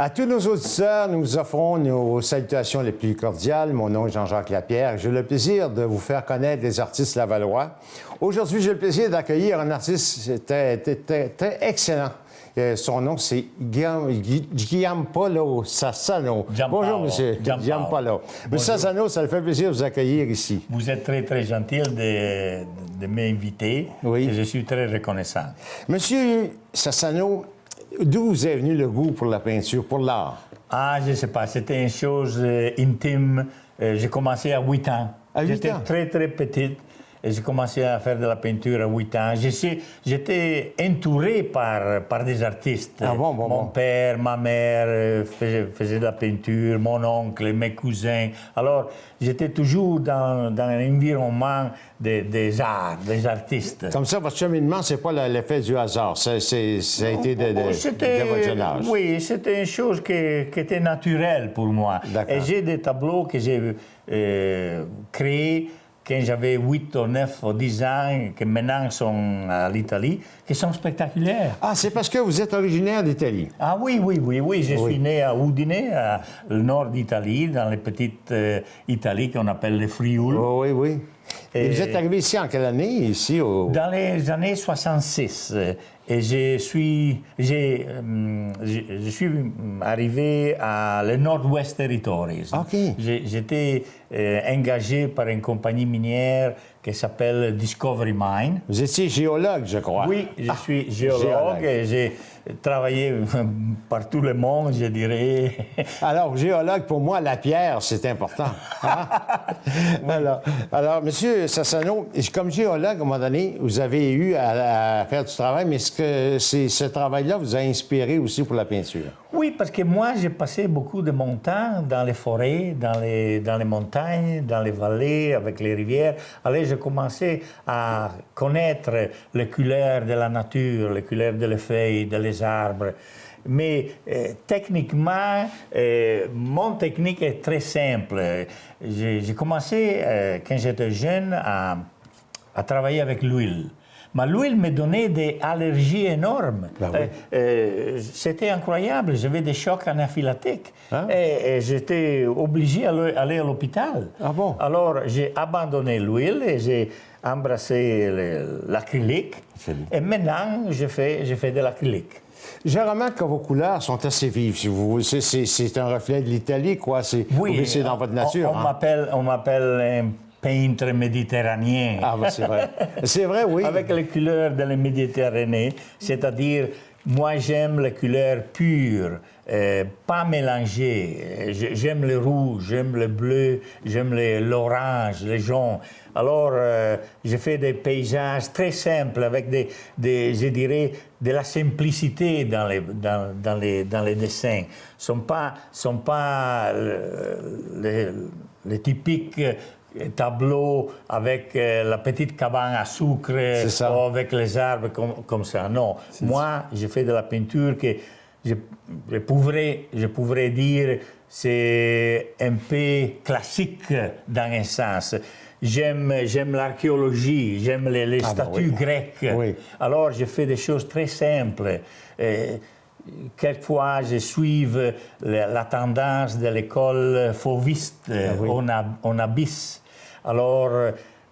À tous nos auditeurs, nous vous offrons nos salutations les plus cordiales. Mon nom est Jean-Jacques Lapierre. J'ai le plaisir de vous faire connaître les artistes lavallois. Aujourd'hui, j'ai le plaisir d'accueillir un artiste très excellent. Son nom, c'est Giampaolo Sassano. Bonjour, monsieur. Giampaolo. Monsieur Sassano, ça me fait plaisir de vous accueillir ici. Vous êtes très, très gentil de m'inviter. Oui. Et je suis très reconnaissant. Monsieur Sassano, d'où vous est venu le goût pour la peinture, pour l'art? Ah, je ne sais pas. C'était une chose intime. J'ai commencé à 8 ans. À 8 ans? J'étais très, très petite. Et j'ai commencé à faire de la peinture à 8 ans. J'étais entouré par des artistes. Ah bon, Mon père, ma mère faisaient de la peinture, mon oncle, mes cousins. Alors, j'étais toujours dans un environnement des arts, des artistes. Comme ça, votre cheminement, c'est pas l'effet du hasard. Ça a été de votre jeune âge. Oui, c'était une chose qui était naturelle pour moi. Et j'ai des tableaux que j'ai créés quand j'avais 8 ou 9 ou 10 ans, qui maintenant sont à l'Italie, qui sont spectaculaires. Ah, c'est parce que vous êtes originaire d'Italie? Ah oui. Je suis né à Udine, au nord d'Italie, dans les petites Italie qu'on appelle les Frioul. Oh, oui. Et vous êtes arrivé ici en quelle année, ici au... Dans les années 66. Et je suis arrivé à le Northwest Territories. OK. J'étais engagé par une compagnie minière qui s'appelle Discovery Mine. Vous étiez géologue, je crois. Oui, je suis géologue et j'ai travaillé par tout le monde, je dirais. Alors, géologue, pour moi, la pierre, c'est important. Hein? Oui. Alors, monsieur Sassano, comme géologue, à un moment donné, vous avez eu à faire du travail, mais est-ce que ce travail-là vous a inspiré aussi pour la peinture? Oui, parce que moi, j'ai passé beaucoup de mon temps dans les forêts, dans les montagnes, dans les vallées, avec les rivières. Alors, j'ai commencé à connaître les couleurs de la nature, les couleurs des feuilles, des arbres. Mais techniquement, mon technique est très simple. J'ai commencé, quand j'étais jeune, à travailler avec l'huile. Mais l'huile me donnait des allergies énormes. Ben oui. C'était incroyable. J'avais des chocs anaphylactiques. Hein? Et j'étais obligé d'aller à l'hôpital. Ah bon? Alors, j'ai abandonné l'huile et j'ai embrassé l'acrylique. Et maintenant, je fais de l'acrylique. Je remarque que vos couleurs sont assez vives. C'est un reflet de l'Italie, quoi. Oui, c'est dans votre nature. On m'appelle un peintre méditerranéen. Ah, ben c'est vrai. C'est vrai, oui. Avec les couleurs de la Méditerranée, c'est-à-dire, moi j'aime les couleurs pures, pas mélangées. J'aime le rouge, j'aime le bleu, j'aime l'orange, le jaune. Alors, je fais des paysages très simples avec je dirais, de la simplicité dans les dessins. Ce ne sont pas les typiques tableaux avec la petite cabane à sucre ou avec les arbres comme ça. Non, moi, je fais de la peinture que je pourrais dire c'est un peu classique dans un sens. J'aime l'archéologie, j'aime les statues grecques. Oui. Alors, je fais des choses très simples. Quelquefois, je suis la tendance de l'école fauviste en abysse. Alors,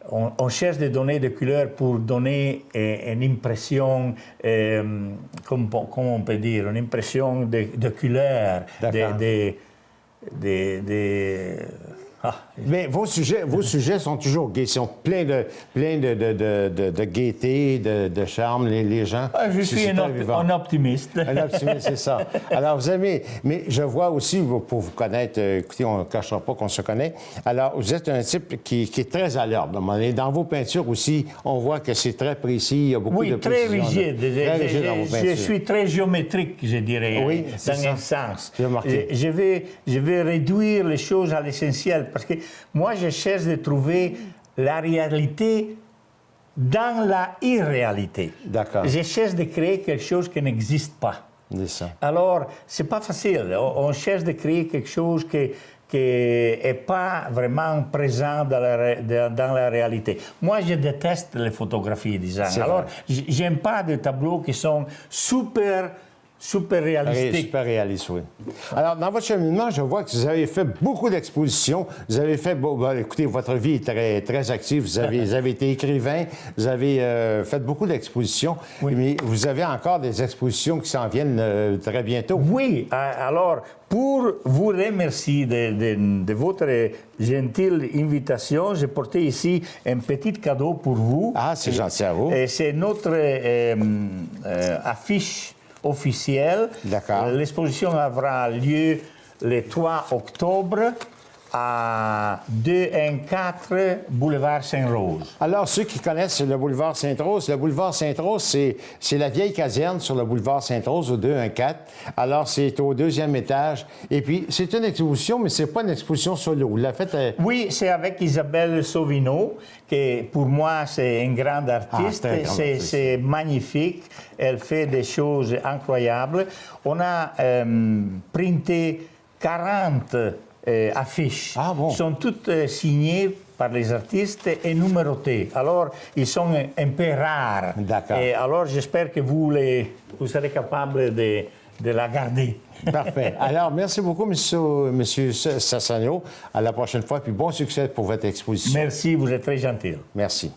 on cherche de donner des couleurs pour donner une impression, comment on peut dire, une impression de couleur, Mais vos sujets sont toujours gays, ils sont pleins de gaieté, de charme, les gens. Je suis un optimiste. Un optimiste, c'est ça. Alors, vous aimez, mais je vois aussi, pour vous connaître, écoutez, on ne cachera pas qu'on se connaît, alors vous êtes un type qui est très à l'ordre. Dans vos peintures aussi, on voit que c'est très précis, il y a beaucoup de précision. Oui, très rigide. Très rigide dans vos peintures. Je suis très géométrique, je dirais, dans un sens. Je vais réduire les choses à l'essentiel. Parce que moi, je cherche de trouver la réalité dans la irréalité. D'accord. Je cherche de créer quelque chose qui n'existe pas. Alors, c'est pas facile. On cherche de créer quelque chose qui n'est pas vraiment présent dans la réalité. Moi, je déteste les photographies, disons. Alors, j'aime pas des tableaux qui sont super super réalistique. Super réaliste, oui. Alors, dans votre cheminement, je vois que vous avez fait beaucoup d'expositions. Vous avez fait, écoutez, votre vie est très, très active. Vous avez été écrivain, vous avez fait beaucoup d'expositions, mais vous avez encore des expositions qui s'en viennent très bientôt. Oui, alors, pour vous remercier de votre gentille invitation, j'ai porté ici un petit cadeau pour vous. Ah, c'est gentil à vous. Et c'est notre affiche officielle. D'accord. L'exposition aura lieu le 3 octobre à 214 boulevard Saint-Rose. Alors, ceux qui connaissent le boulevard Sainte-Rose, c'est la vieille caserne sur le boulevard Sainte-Rose, au 214. Alors, c'est au 2e étage. Et puis, c'est une exposition, mais c'est pas une exposition solo. Vous la faites... Oui, c'est avec Isabelle Sauvino, qui pour moi, c'est une grande artiste. très grande artiste. C'est magnifique. Elle fait des choses incroyables. On a printé 40 affiches. Ah bon? Sont toutes signées par les artistes et numérotées. Alors, ils sont un peu rares. D'accord. Et alors, j'espère que vous serez capable de la garder. Parfait. Alors, merci beaucoup, Monsieur Sassano. À la prochaine fois, puis bon succès pour votre exposition. Merci, vous êtes très gentil. Merci.